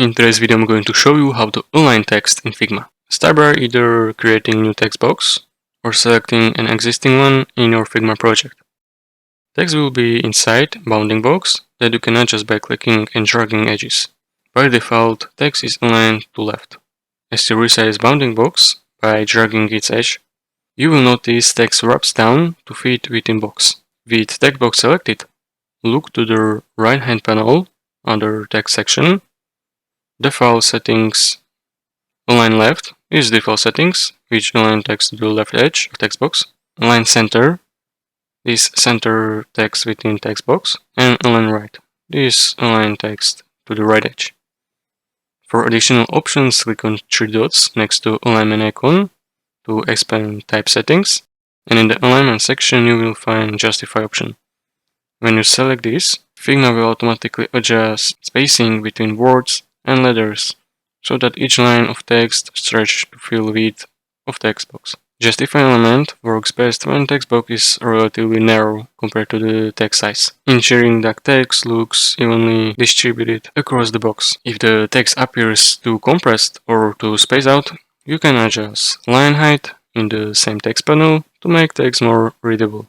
In today's video I'm going to show you how to align text in Figma. Start by either creating a new text box or selecting an existing one in your Figma project. Text will be inside bounding box that you can adjust by clicking and dragging edges. By default, text is aligned to left. As you resize bounding box by dragging its edge, you will notice text wraps down to fit within box. With text box selected, look to the right hand panel under text section. Default settings. Align left is default settings, which align text to the left edge of text box. Align center is center text within text box. And align right is align text to the right edge. For additional options, click on three dots next to alignment icon to expand type settings. And in the alignment section, you will find justify option. When you select this, Figma will automatically adjust spacing between words and letters, so that each line of text stretches to fill width of text box. Justify element works best when text box is relatively narrow compared to the text size, ensuring that text looks evenly distributed across the box. If the text appears too compressed or too spaced out, you can adjust line height in the same text panel to make text more readable.